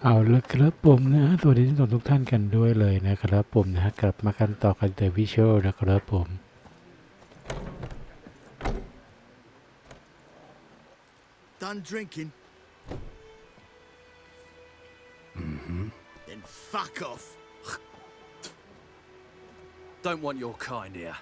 เอาละครับผมนะฮะสวัสดีทุกท่านกันด้วยเลยนะครับผมนะฮะกลับมากันต่อกันแต่วิชวลนะครับผม Done drinking? Then fuck off. Don't want your kind here.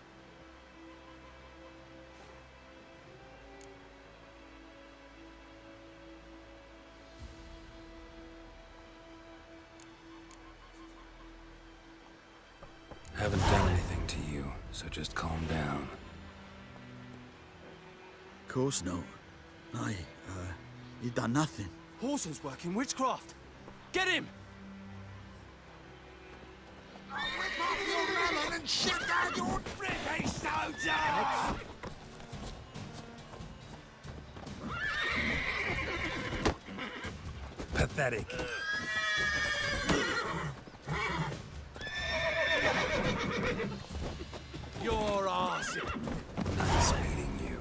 Haven't done anything to you, so just calm down. Of course not. You done nothing. Horson's working witchcraft. Get him! I'll whip off your melon and shit down your Rippy soldier! Pathetic. Your ass! Nice meeting you.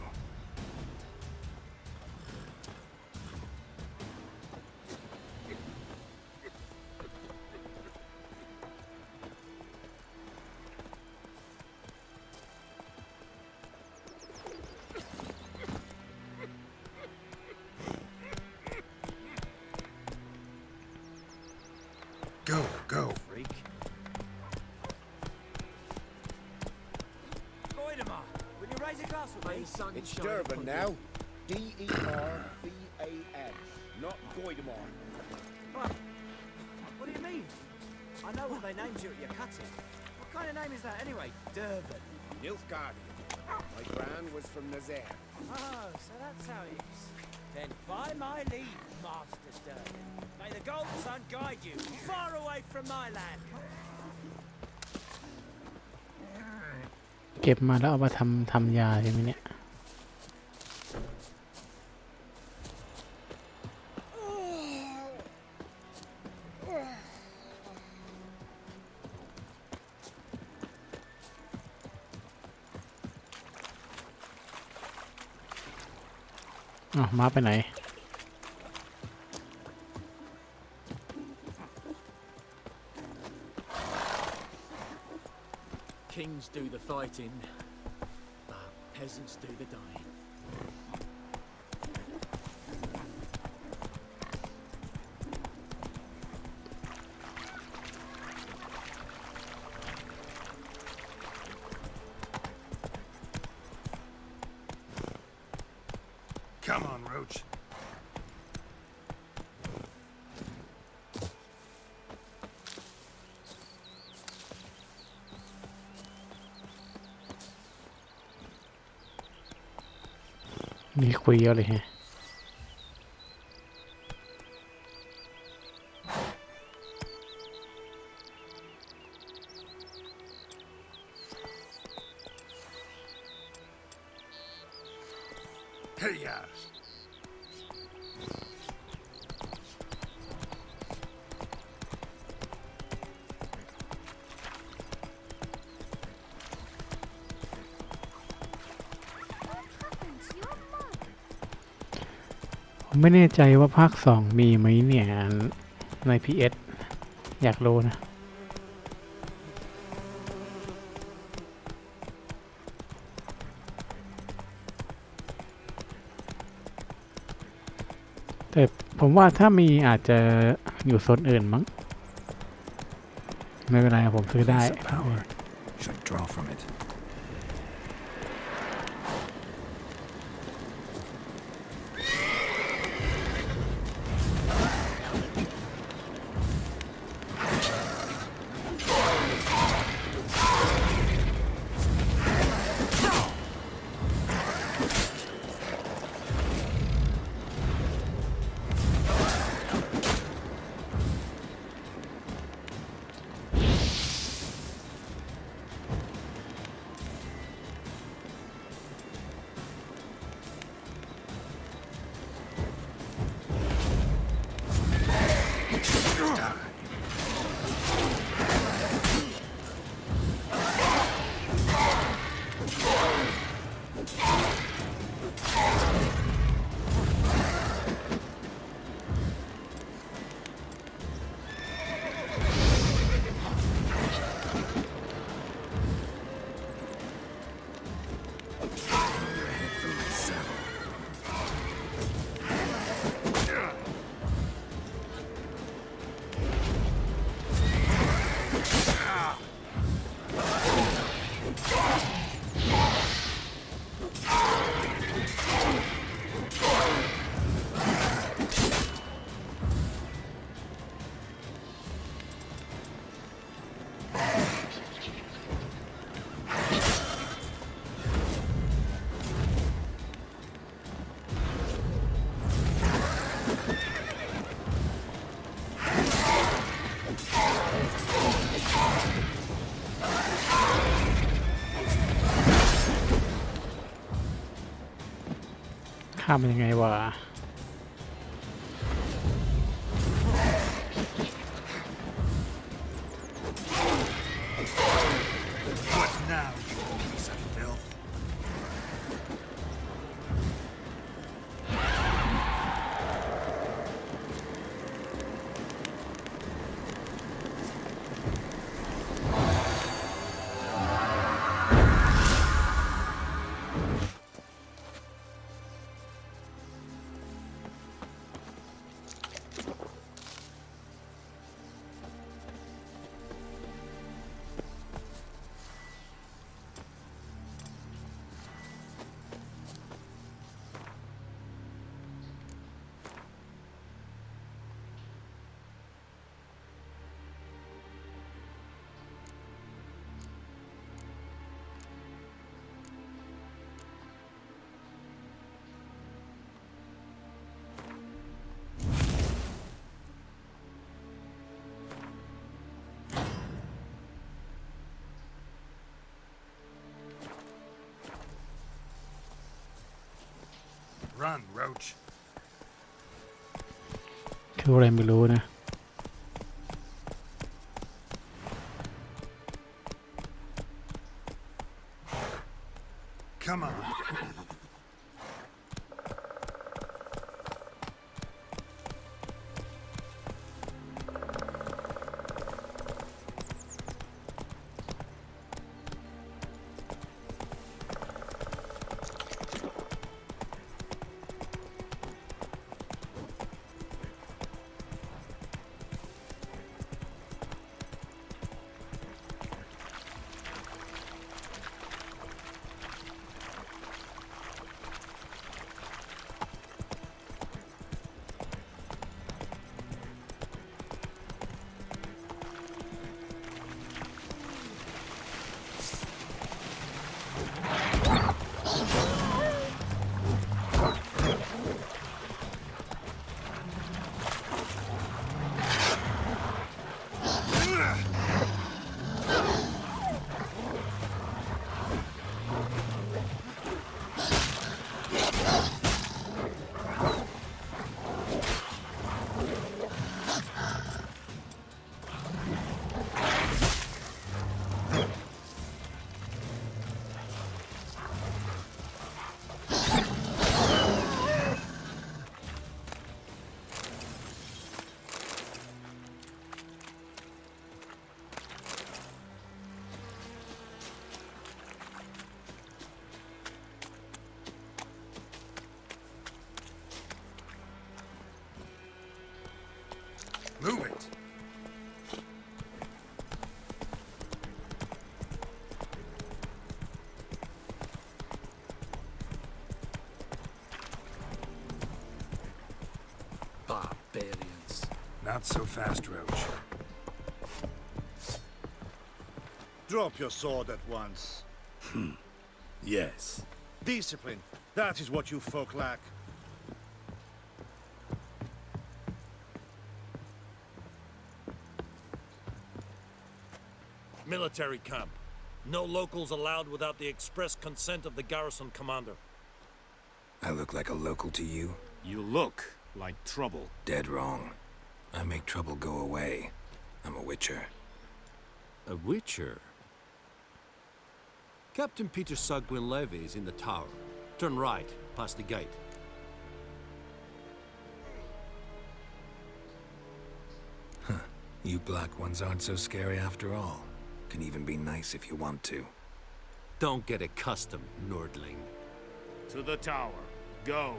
Go. Freak. Goidemar, will you raise a glass with me? It's Durban now. D-E-R-V-A-N, not Goidemar. What? What do you mean? I know what they named you at your cutting. What kind of name is that anyway? Durban. Nilfgaardian. My gran was from Nazaire. Oh, so that's how it is. Then by my leave, Master Durban, may the Golden Sun guide you far away from my land. เก็บมาแล้วเอามาทำยาใช่ไหมเนี่ยอ๋อมาไปไหน Kings do the fighting, but peasants do the dying. Come on, Roach. มีคุยเยอะเลยฮะ Hey, yeah. ผมไม่แน่ใจว่าภาค2มีไหมเนี่ยใน PS อยากรู้นะแต่ผมว่าถ้ามีอาจจะอยู่โซนอื่นมั้งไม่เป็นไรผมซื้อได้ Piece of power. Should draw from it. ข้ามมันยังไงวะ What now, you piece of filth? Run, Roach. คืออะไรไม่รู้นะ Come on. Move it. Barbarians. Not so fast, Roach. Drop your sword at once. Yes. Discipline. That is what you folk lack. Military camp. No locals allowed without the express consent of the garrison commander. I look like a local to you? You look like trouble. Dead wrong. I make trouble go away. I'm a witcher. A witcher? Captain Peter Sugwin Levy is in the tower. Turn right, past the gate. You black ones aren't so scary after all. Can even be nice if you want to. Don't get accustomed, Nordling. To the tower. Go.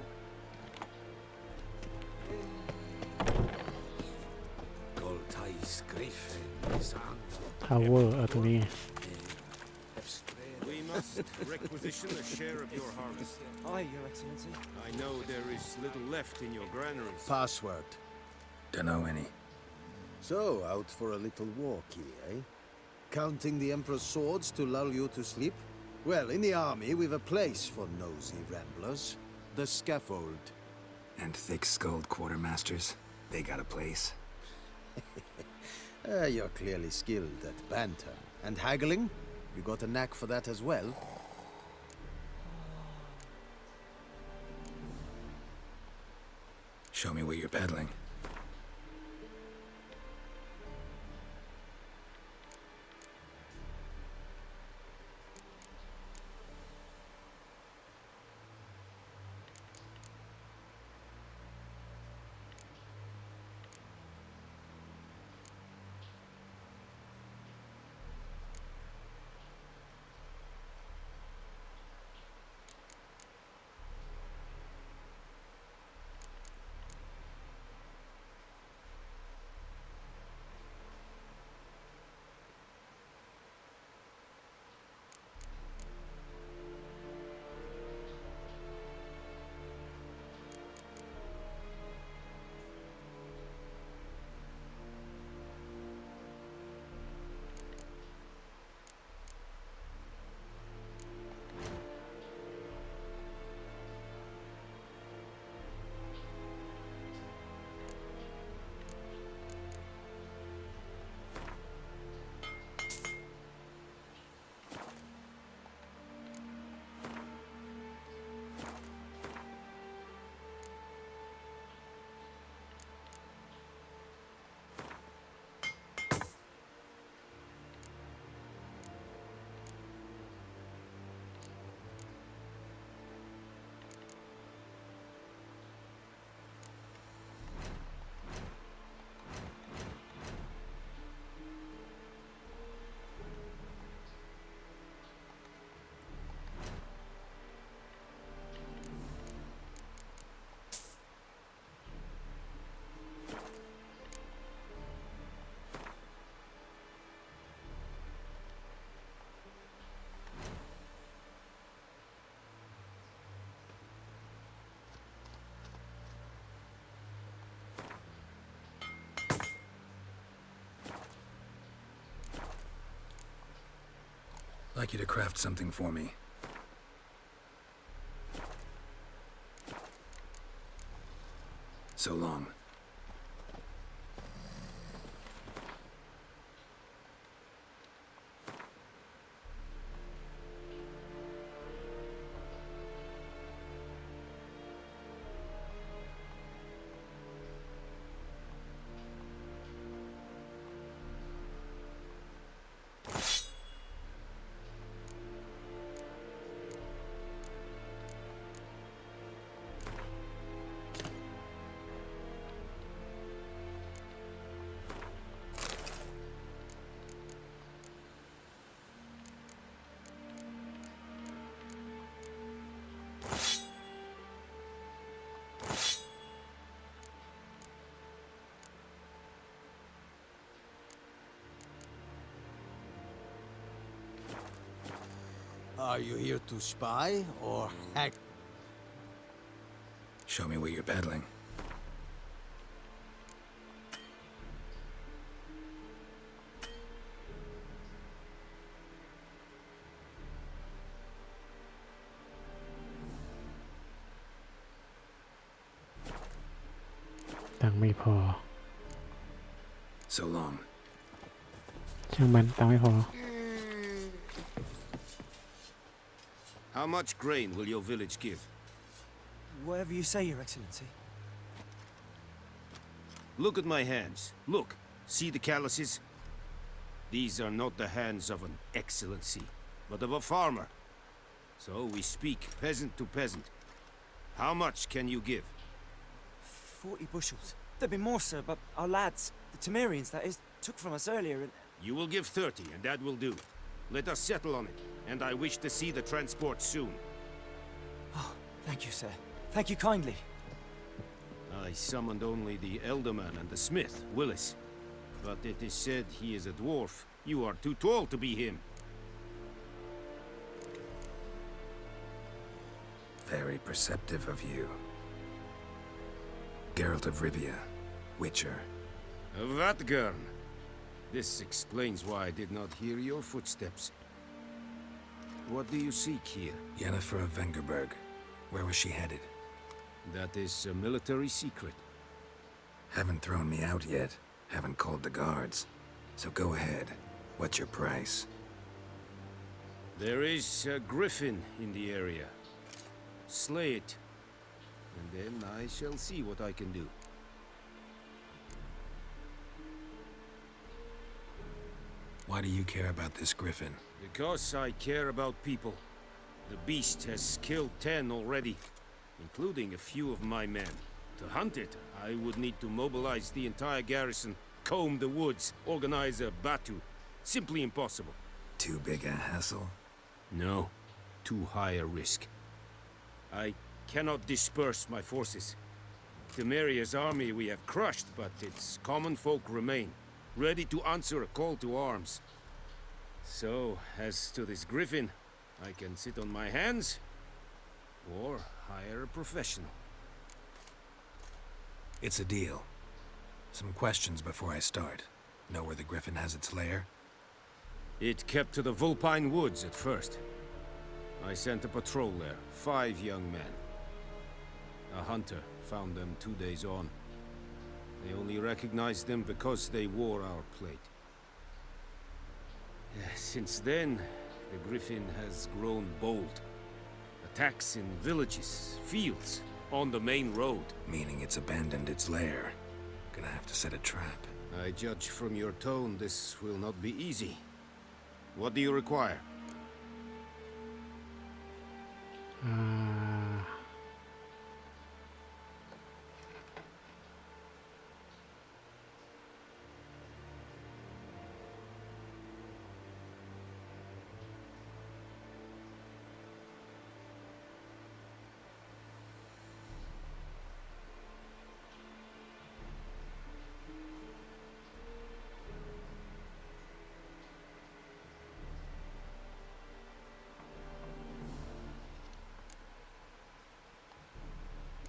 Tower เอาตรงนี้ We must requisition a share of your harvest. Aye, Your Excellency. I know there is little left in your granaries. Password. Dunno any. So, out for a little walkie, eh? Counting the Emperor's swords to lull you to sleep? Well, in the army, we've a place for nosy ramblers. The scaffold. And thick-skulled quartermasters. They got a place. You're clearly skilled at banter. And haggling? You got a knack for that as well? Show me what you're peddling. I'd like you to craft something for me. So long. Are you here to spy or hack? Show me what you're peddling.ตังค์ไม่พอ So long. ช่างมันตังค์ไม่พอ How much grain will your village give? Whatever you say, Your Excellency. Look at my hands. Look. See the calluses? These are not the hands of an excellency, but of a farmer. So we speak peasant to peasant. How much can you give? 40 bushels. There'd be more, sir, but our lads, the Temerians, that is, took from us earlier and... You will give 30, and that will do. Let us settle on it, and I wish to see the transport soon. Oh, thank you, sir. Thank you kindly. I summoned only the Elderman and the smith, Willis. But it is said he is a dwarf. You are too tall to be him. Very perceptive of you. Geralt of Rivia, Witcher. Vatgern. This explains why I did not hear your footsteps. What do you seek here? Yennefer of Vengerberg. Where was she headed? That is a military secret. Haven't thrown me out yet. Haven't called the guards. So go ahead. What's your price? There is a griffin in the area. Slay it. and then I shall see what I can do. Why do you care about this griffin? Because I care about people. The beast has killed 10 already, including a few of my men. To hunt it, I would need to mobilize the entire garrison, comb the woods, organize a batu. Simply impossible. Too big a hassle? No, too high a risk. I cannot disperse my forces. Temeria's army we have crushed, but its common folk remain, ready to answer a call to arms. So, as to this griffin, I can sit on my hands, or hire a professional. It's a deal. Some questions before I start. Know where the griffin has its lair? It kept to the Vulpine Woods at first. I sent a patrol there, 5 young men. A hunter found them 2 days on. They only recognized them because they wore our plate. Since then, the griffin has grown bold. Attacks in villages, fields, on the main road. Meaning it's abandoned its lair. Gonna have to set a trap. I judge from your tone this will not be easy. What do you require?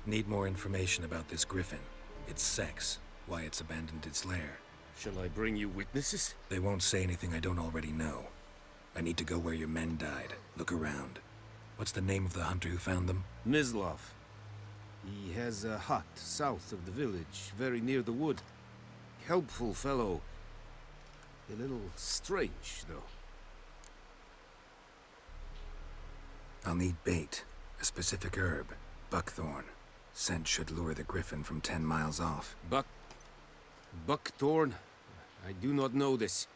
Need more information about this griffin. Its sex, why it's abandoned its lair. Shall I bring you witnesses? They won't say anything I don't already know. I need to go where your men died. Look around. What's the name of the hunter who found them? Mislav. He has a hut south of the village, very near the wood. Helpful fellow. A little strange, though. I'll need bait. A specific herb. Buckthorn. Scent should lure the griffin from 10 miles off. Buckthorn? I do not know this.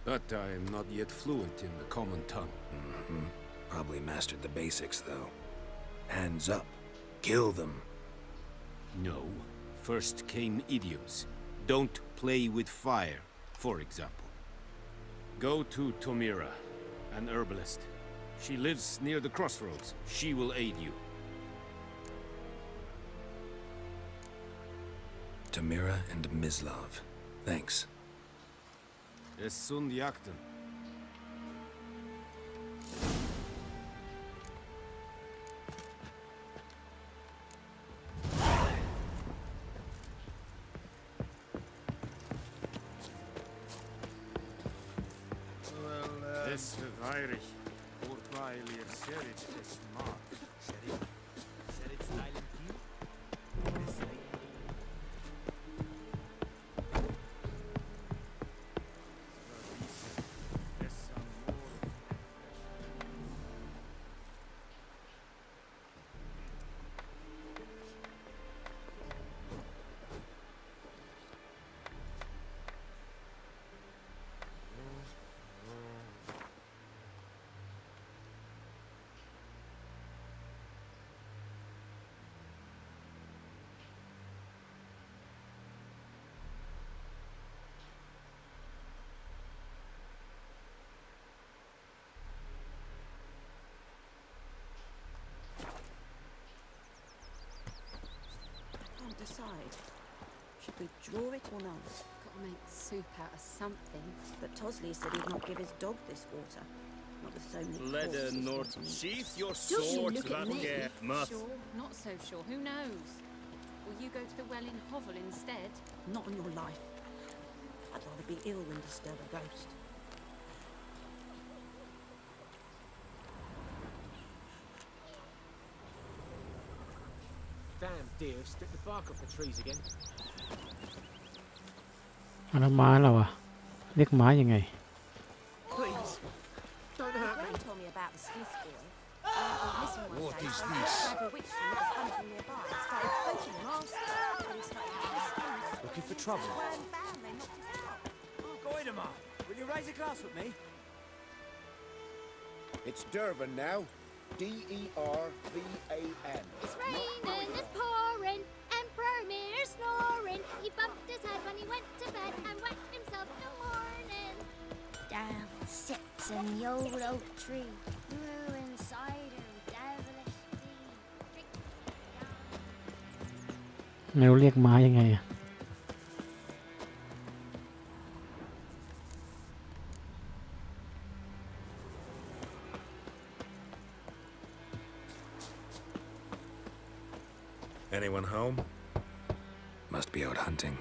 But I am not yet fluent in the common tongue. Probably mastered the basics, though. Hands up. Kill them. No. First came idioms. Don't play with fire, for example. Go to Tomira, an herbalist. She lives near the crossroads. She will aid you. Tamira and Mislav. Thanks. Es sunt jakten. Es verweirig. Urbailier serit es mark. Serit styling you? Decide. Should we draw it or not? Gotta make soup out of something. But Tosley said he'd not give his dog this water. Not with so many Leder corpses Nord, wanting it. sheath your Don't you sword, look at me. Vatger, Muff. Sure, not so sure. Who knows? Will you go to the well in Hovel instead? Not on your life. I'd rather be ill than disturb a ghost. Damn deer, stripped the bark off the trees again. อันนั้นม้าเราอะเรียกม้ายังไง Please, don't hurt me. Graham told me about the Smith boy. Missing one What day, is so I this? grabbed a witch from that was hunting nearby. for trouble. Go in, Ma. Will you raise a glass with me? It's Dervan now. D-E-R-V-A-N. It's raining, it's pouring, Emperor Mir snoring. He bumped his head when he went to bed and wet himself in the morning. Down sits in the old oak tree, brewing cider with devilish steam. ไม่รู้เรียกม้ายังไงอะ Anyone home? Must be out hunting.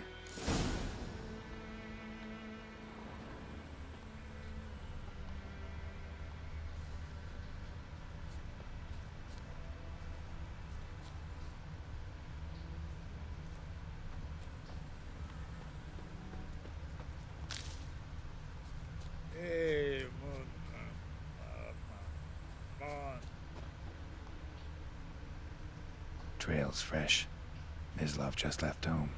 Trail's fresh. Mislov just left home.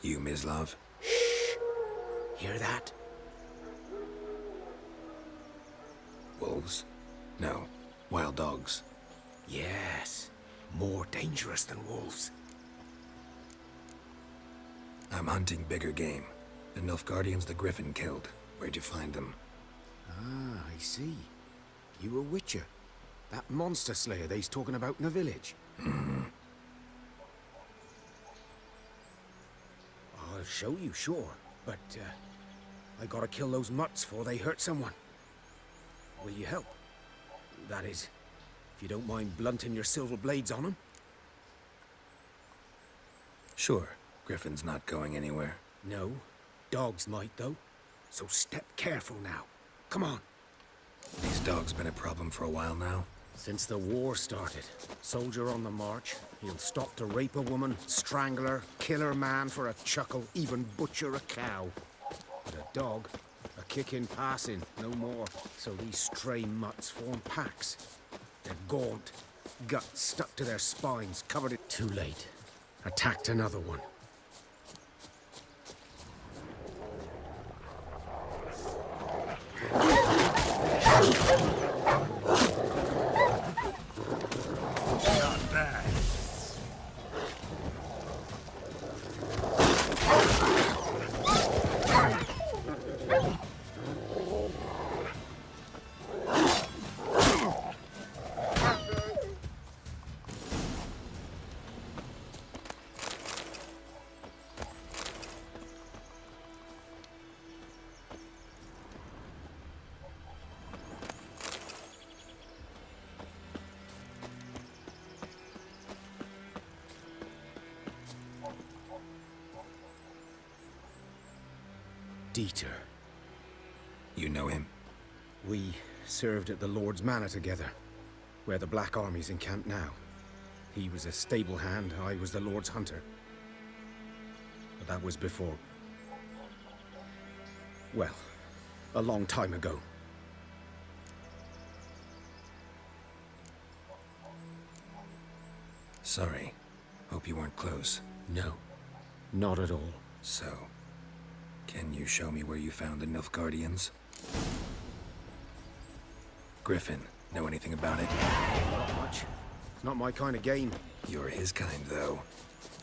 You, Mislov? Shh! Hear that? Wolves? No. Wild dogs. Yes. More dangerous than wolves. I'm hunting bigger game. The Nilfgaardians the Griffin killed. Where'd you find them? Ah, I see. You a witcher. That monster slayer they's talking about in the village. I'll show you, sure. But, I gotta kill those mutts before they hurt someone. Will you help? That is, if you don't mind blunting your silver blades on them. Sure. Griffin's not going anywhere. No. Dogs might, though. So step careful now. Come on. These dogs been a problem for a while now. Since the war started. Soldier on the march. He'll stop to rape a woman, strangle her, kill her man for a chuckle, even butcher a cow. But a dog, a kick in passing, no more. So these stray mutts form packs. They're gaunt, guts stuck to their spines, covered in... Too late. Attacked another one. Not bad. Dieter. You know him? We served at the Lord's Manor together, where the Black Army's encamped now. He was a stable hand, I was the Lord's hunter. But that was before... well, a long time ago. Sorry. Hope you weren't close. No, not at all. So, can you show me where you found the Nilfgaardians? Griffin, know anything about it? Not much. It's not my kind of game. You're his kind, though.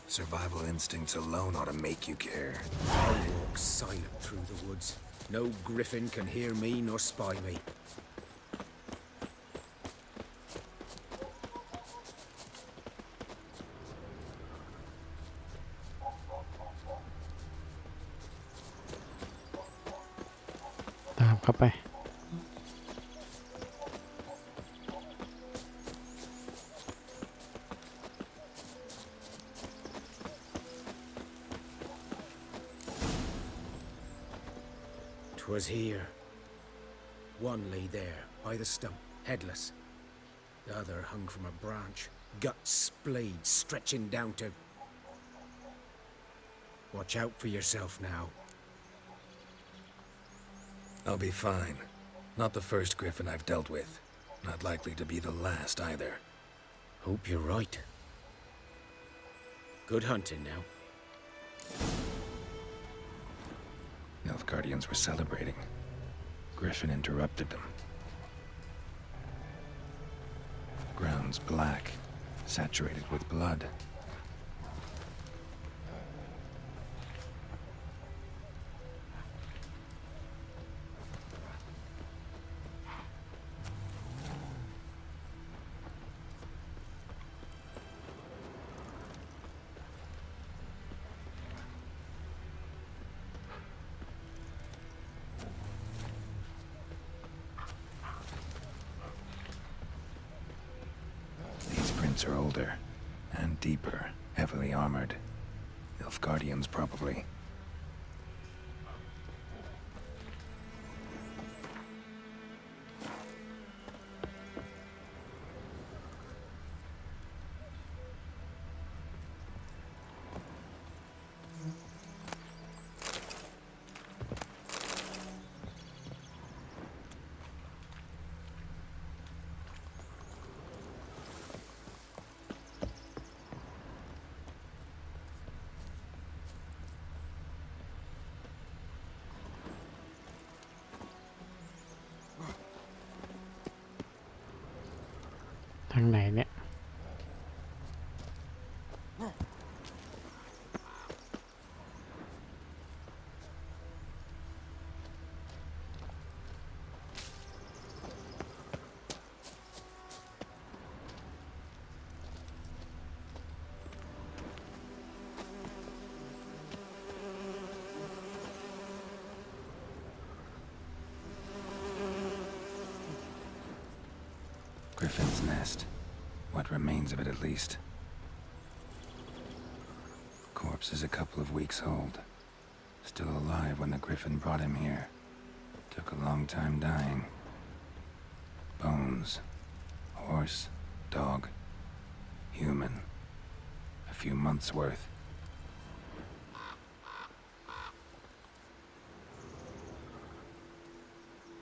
Survival instincts alone ought to make you care. I walk silent through the woods. No griffin can hear me nor spy me.ตามเข้าไป 'Twas here. One lay there, by the stump, headless. The other hung from a branch, gut splayed stretching down to... Watch out for yourself now. I'll be fine. Not the first griffin I've dealt with. Not likely to be the last either. Hope you're right. Good hunting now. Nilfgaardians were celebrating. Griffin interrupted them. Ground's black, saturated with blood. Are older and deeper, heavily armored. Nilfgaardians, probably.ทางไหนเนี่ย Griffin's nest. What remains of it, at least. Corpse is a couple of weeks old. Still alive when the griffin brought him here. Took a long time dying. Bones. Horse. Dog. Human. A few months' worth.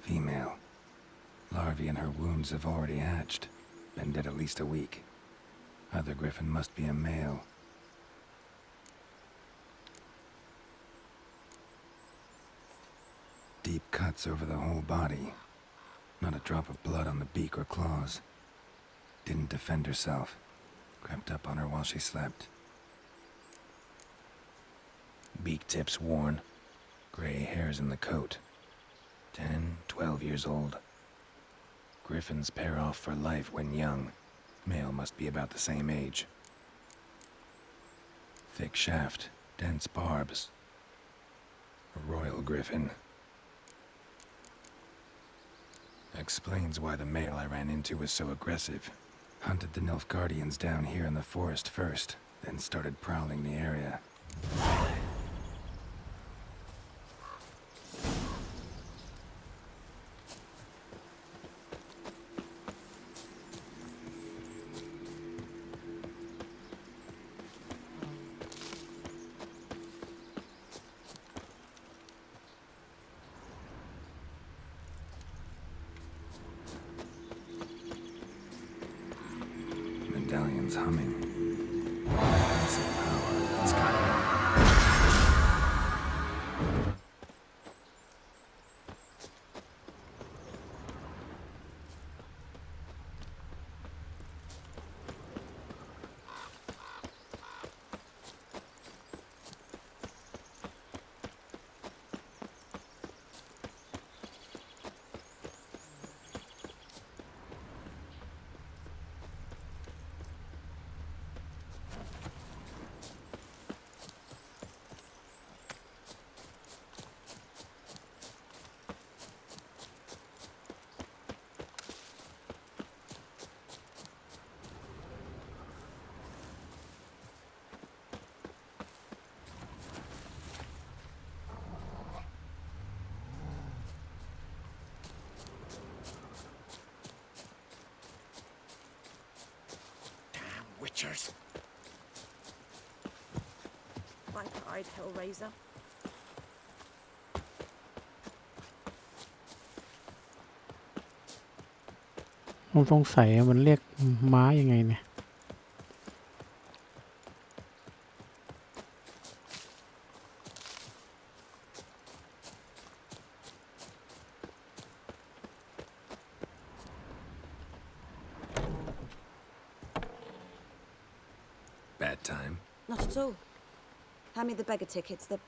Female. Larvae in her wounds have already hatched. Been dead at least a week. Other griffin must be a male. Deep cuts over the whole body. Not a drop of blood on the beak or claws. Didn't defend herself. Crept up on her while she slept. Beak tips worn. Gray hairs in the coat. 10, 12 years old. Griffins pair off for life when young. Male must be about the same age. Thick shaft, dense barbs. A royal griffin. Explains why the male I ran into was so aggressive. Hunted the Nilfgaardians down here in the forest first, then started prowling the area. Medallion's humming. Massive power. It's got me. creatures. Viper-eyed Hellraiser. ผมสงสัยมันเรียกม้ายังไงเนี่ย Bad time? Not at all. Hand me the beggar tickets. The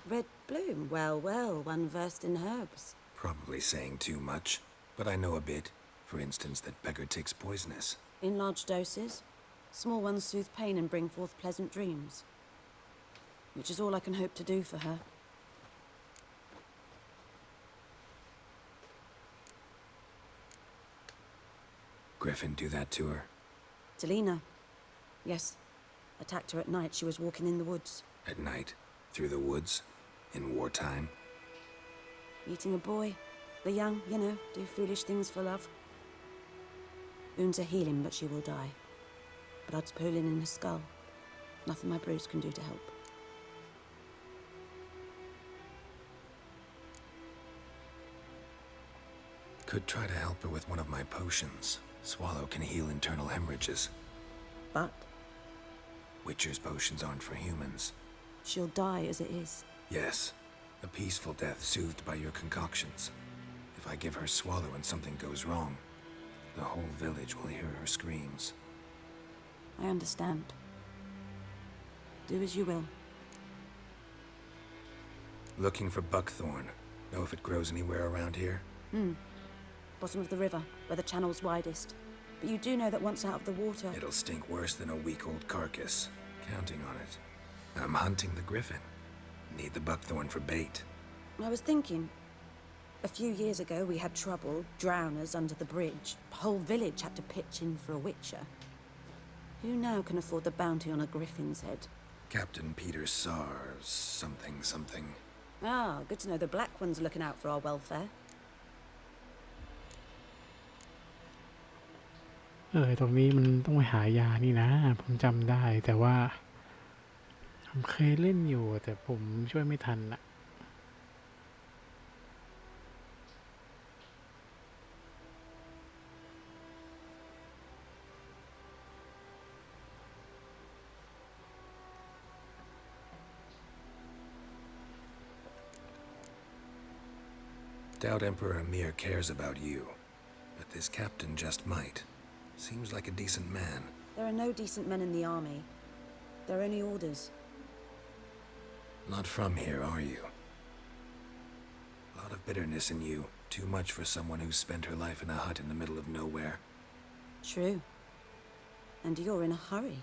red bloom. Well, well, one versed in herbs. Probably saying too much, but I know a bit. For instance, that beggar tick's poisonous. In large doses. Small ones soothe pain and bring forth pleasant dreams. Which is all I can hope to do for her. Griffin do that to her? Delina. Yes. Attacked her at night. She was walking in the woods. At night? Through the woods? In wartime? Meeting a boy. The young, you know, do foolish things for love. Wounds are healing, but she will die. Blood's pooling in her skull. Nothing my bruise can do to help. Could try to help her with one of my potions. Swallow can heal internal hemorrhages. But Witcher's potions aren't for humans. she'll die as it is. Yes. A peaceful death soothed by your concoctions. If I give her Swallow and something goes wrong, the whole village will hear her screams. I understand. Do as you will. Looking for buckthorn. Know if it grows anywhere around here? Bottom of the river, where the channel's widest. But you do know that once out of the water... It'll stink worse than a week-old carcass. Counting on it. I'm hunting the griffin. Need the buckthorn for bait. I was thinking... A few years ago, we had trouble, drowners under the bridge. The whole village had to pitch in for a witcher. Who now can afford the bounty on a griffin's head? Captain Peter Sars, something. Ah, good to know the Black One's looking out for our welfare. ตรงนี้มันต้องไปหายานี่นะ ผมจำได้ แต่ว่าผมเคยเล่นอยู่แต่ผมช่วยไม่ทันอะ Doubt Emperor Amir cares about you. But this captain just might. Seems like a decent man. There are no decent men in the army. There are only orders. Not from here, are you? A lot of bitterness in you. Too much for someone who spent her life in a hut in the middle of nowhere. True. And you're in a hurry.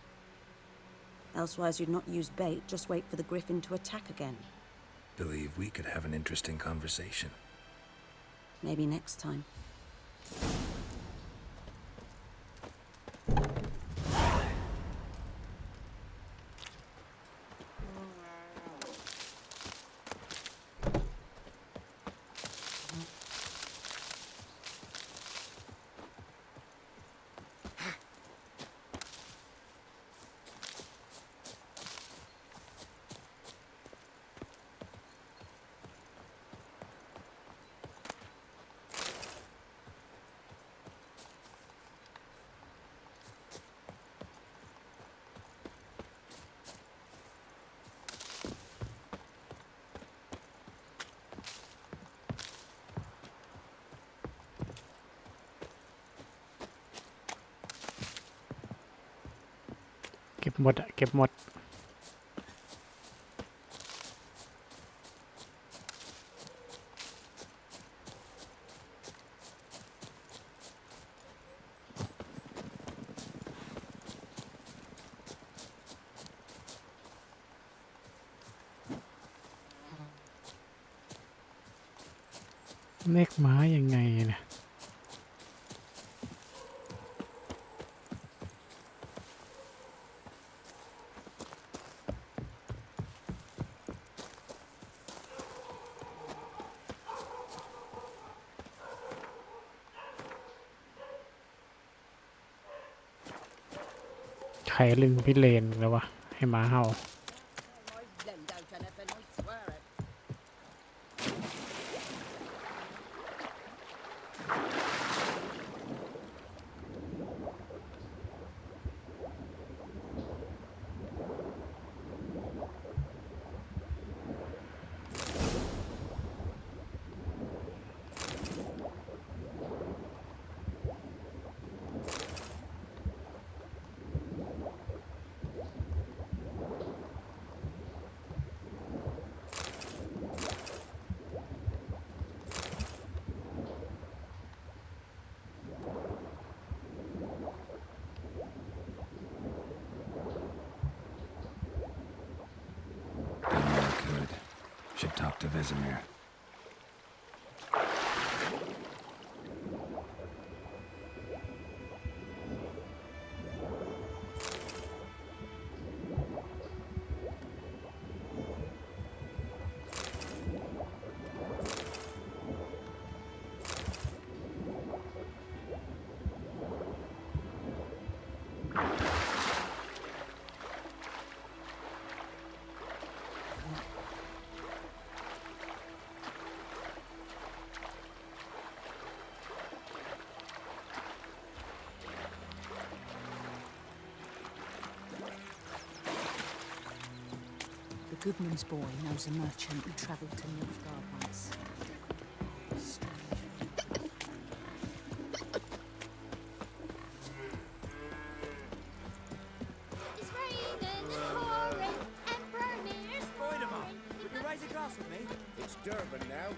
Elsewise you'd not use bait, just wait for the griffin to attack again. Believe we could have an interesting conversation. Maybe next time.เก็บหมดอะเก็บหมด เลขม้ายังไงนะ Got รเล่นพิเรนแล้ววะให้หมาเห่า Should talk to Vesemir. The goodman's boy knows a merchant who travelled to Nilfgaard once. It's raining and pouring, Emperor Mir's Point 'em up. snoring. Would you raise a glass with me? It's Durban now.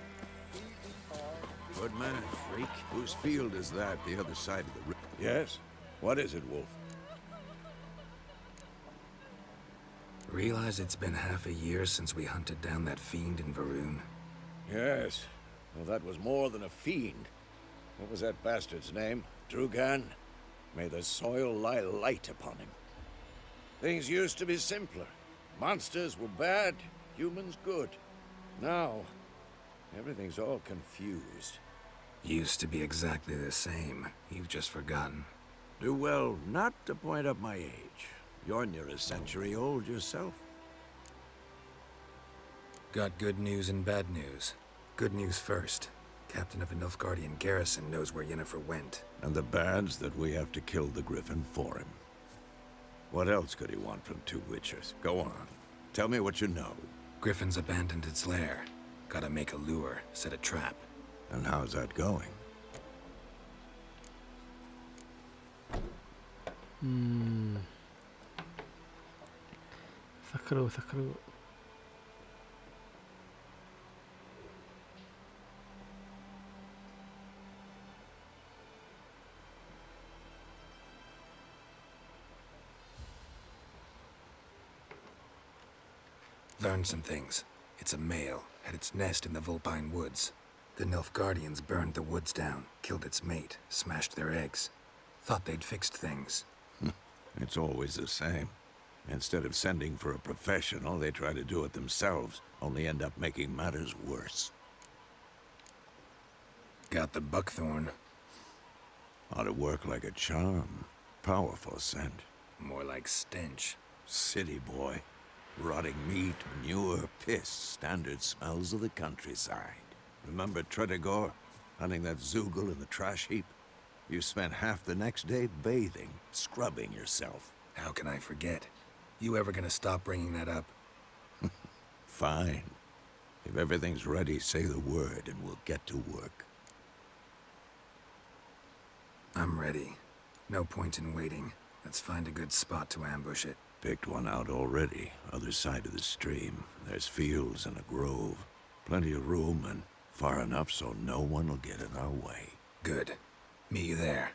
Good man, freak. Whose field is that, the other side of the river? Yes? What is it, Wolf? Realize it's been half a year since we hunted down that fiend in Varun? Yes. Well, that was more than a fiend. What was that bastard's name? Drugan? May the soil lie light upon him. Things used to be simpler. Monsters were bad, humans good. Now, everything's all confused. Used to be exactly the same. You've just forgotten. Do well not to point up my age. You're near a century old yourself. Got good news and bad news. Good news first. Captain of a Nilfgaardian garrison knows where Yennefer went. And the bad's that we have to kill the Griffin for him. What else could he want from two witchers? Go on. Tell me what you know. Griffin's abandoned its lair. Gotta make a lure, set a trap. And how's that going?สักครู่สักครู่ Learned some things. It's a male, had its nest in the Vulpine Woods. The Nilfgaardians burned the woods down, killed its mate, smashed their eggs. Thought they'd fixed things. It's always the same. Instead of sending for a professional, they try to do it themselves, only end up making matters worse. Got the buckthorn. Ought to work like a charm. Powerful scent. More like stench. City boy. Rotting meat, manure, piss, standard smells of the countryside. Remember Tredegor? Hunting that Zoogle in the trash heap? You spent half the next day bathing, scrubbing yourself. How can I forget? You ever gonna stop bringing that up? Fine. If everything's ready, say the word and we'll get to work. I'm ready. No point in waiting. Let's find a good spot to ambush it. Picked one out already, other side of the stream. There's fields and a grove. Plenty of room and far enough so no one will get in our way. Good. Meet you there.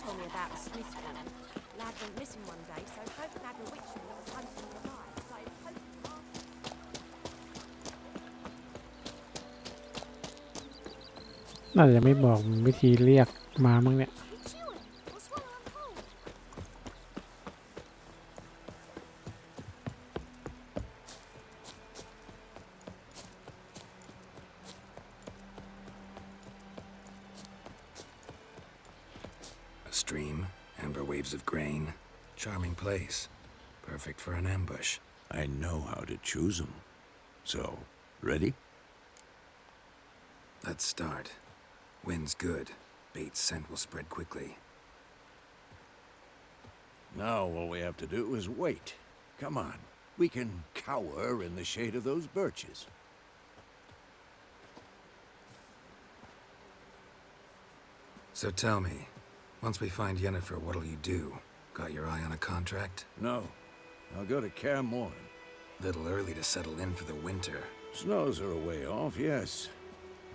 told me about a Smith boy. Lad went missing one day, so folk had a ritual of hunting the light. Started poking him. น่าจะไม่บอกวิธีเรียกมามั้งเนี่ย Keep chewing or swallow them whole. A stream, amber waves of grain. Charming place. Perfect for an ambush. I know how to choose them. So, ready? Let's start. Wind's good. Bait's scent will spread quickly. Now all we have to do is wait. Come on. We can cower in the shade of those birches. So tell me, once we find Yennefer, what'll you do? Got your eye on a contract? No. I'll go to Kaer Morhen. Little early to settle in for the winter. Snows are a way off, yes.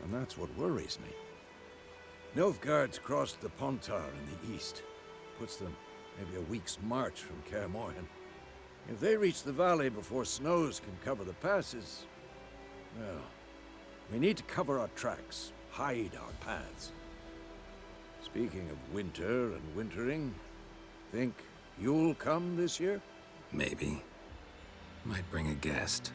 And that's what worries me. Nilfgaard's crossed the Pontar in the east. Puts them maybe a week's march from Kaer Morhen. If they reach the valley before snows can cover the passes, well, we need to cover our tracks, hide our paths. Speaking of winter and wintering, think you'll come this year? Maybe. Might bring a guest.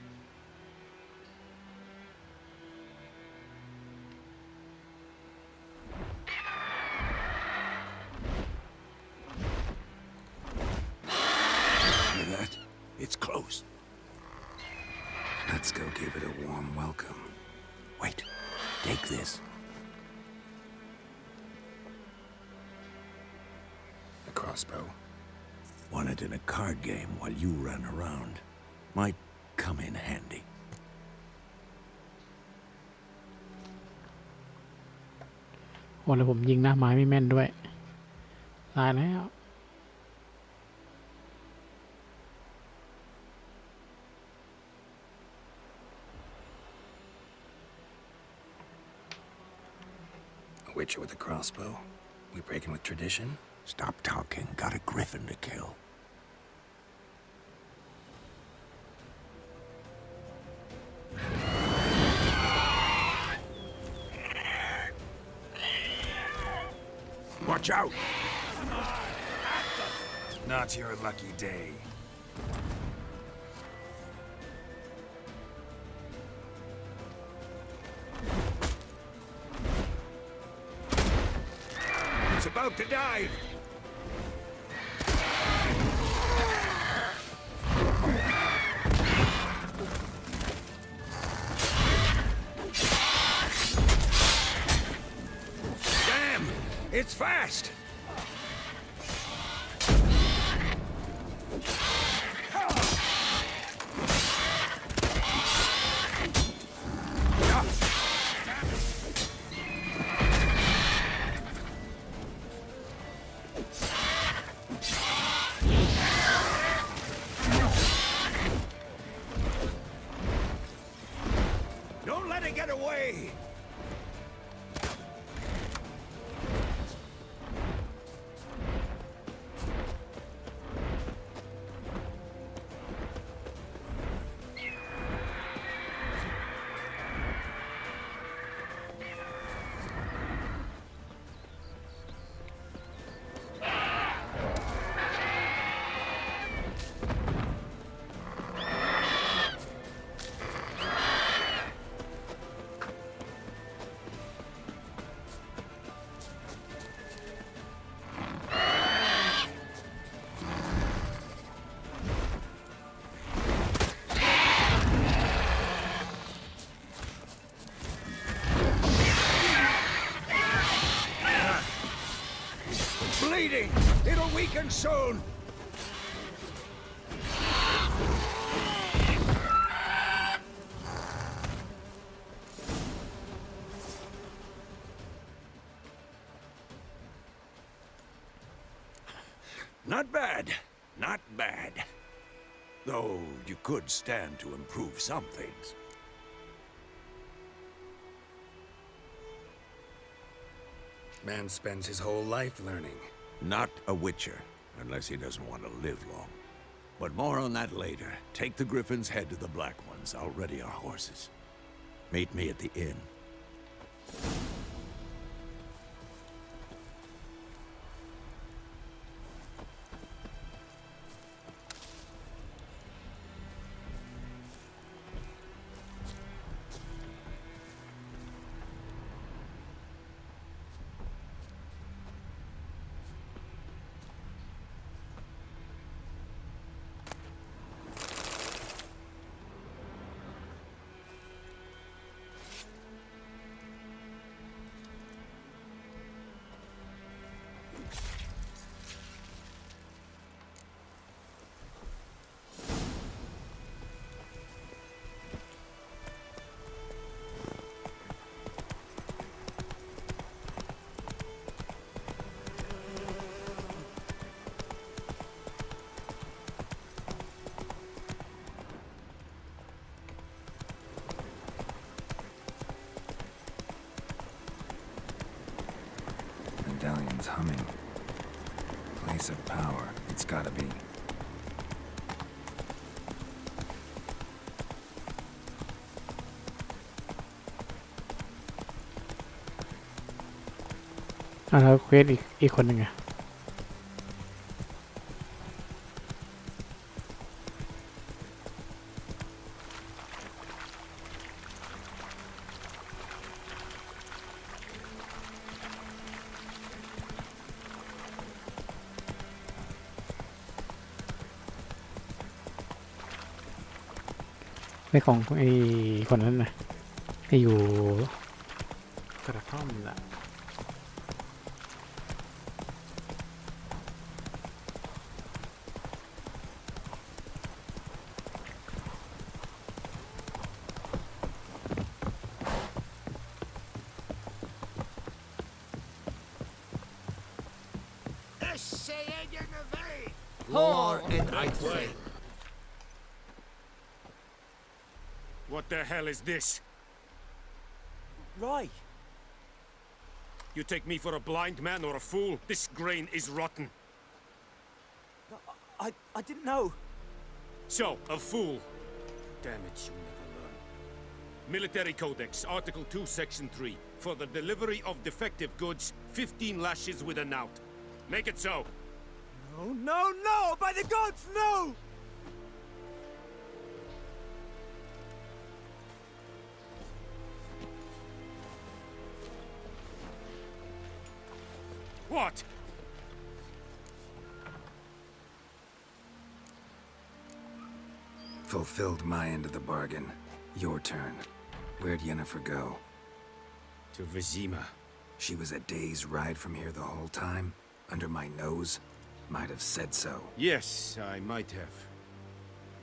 Hear that? It's close. Let's go give it a warm welcome. Wait. Take this. A crossbow. Won it in a card game while you ran around. Might come in handy. โอ้แล้วผมยิงหน้าไม้ไม่แม่นด้วย ตายแล้ว A witcher with a crossbow? We breaking with tradition? Stop talking. Got a griffin to kill. Watch out! Not your lucky day. It's about to dive! Damn! It's fast! Don't let it get away! Bleeding! It'll weaken soon! Not bad. Not bad. Though you could stand to improve some things. Man spends his whole life learning. Not a witcher, unless he doesn't want to live long. But more on that later. Take the Griffin's head to the Black Ones. I'll ready our horses. Meet me at the inn. Medallion's humming. Place of power. It's gotta be. แล้วเควสอีกคนหนึ่งอะไม่ของไอ้คนนั้นนะไอ้อยู่กระท่อมน่ะWhat the hell is this? Right. You take me for a blind man or a fool? This grain is rotten. I didn't know. So, a fool. Damn it, you never learn. Military Codex, Article 2, Section 3. For the delivery of defective goods, 15 lashes with a knout. Make it so. No, no, no! By the gods, no! What? Fulfilled my end of the bargain. Your turn. Where'd Yennefer go? To Vizima. She was a day's ride from here the whole time? Under my nose? Might have said so. Yes, I might have.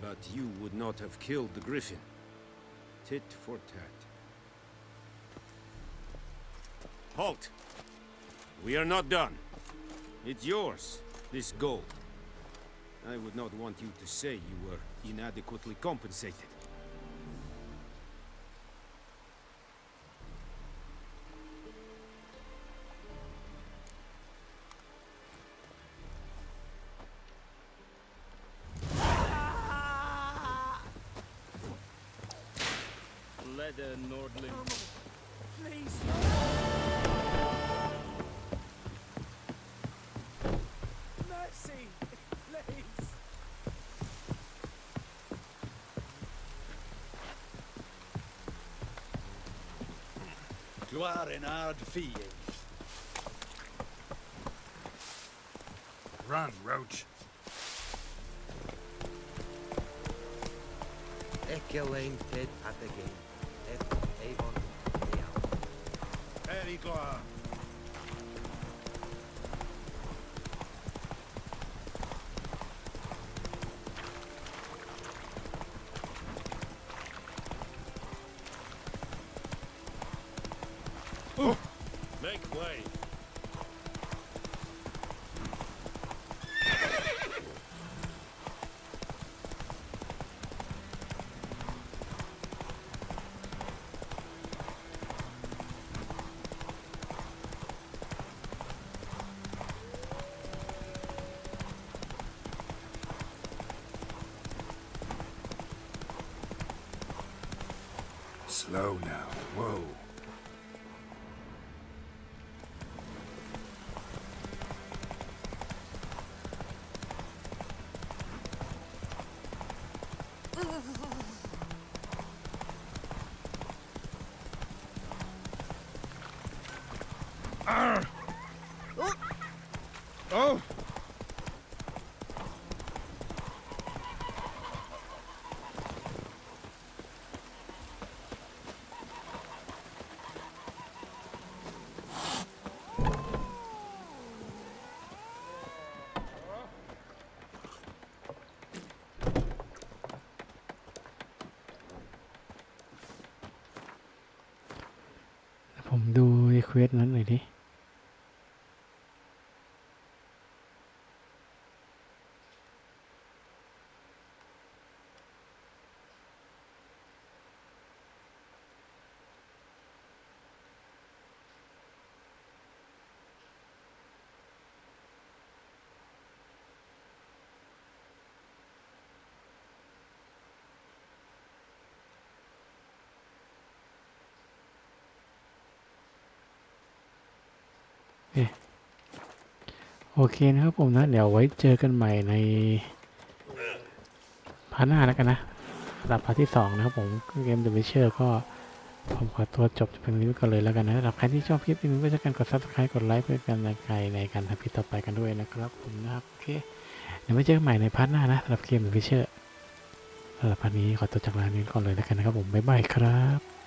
But you would not have killed the Griffin. Tit for tat. Halt! We are not done. It's yours, this gold. I would not want you to say you were inadequately compensated. Leather, Nordling. Please. Mercy, please. You are an hard fiend. Run, Roach. Echelane Ted at the game. Avon Very glad. Make way. Slow now. Whoa. Oh! ผมดูรีเควสนั้นหน่อยดิโอเคนะครับผมนะเดี๋ยวไว้เจอกันใหม่ในพาร์ทหน้าแล้วกันนะสำหรับพาร์ทที่2นะครับผมเกม The Witcher ก็ผมขอตัวจบเพียงนี้ก่อนเลยแล้วกันนะสำหรับใครที่ชอบคลิปนี้ก็จะกันกด Subscribe กดไลค์เพื่อเป็นกำลังใจในการทำคลิปต่อไปกันด้วยนะครับผมนะครับโอเคเดี๋ยวไว้เจอกันใหม่ในพาร์ทหน้านะสำหรับเกม The Witcher สำหรับพาร์ทนี้ขอตัวจากลานี้ก่อนเลยแล้วกันนะครับผมบ๊ายบายครับ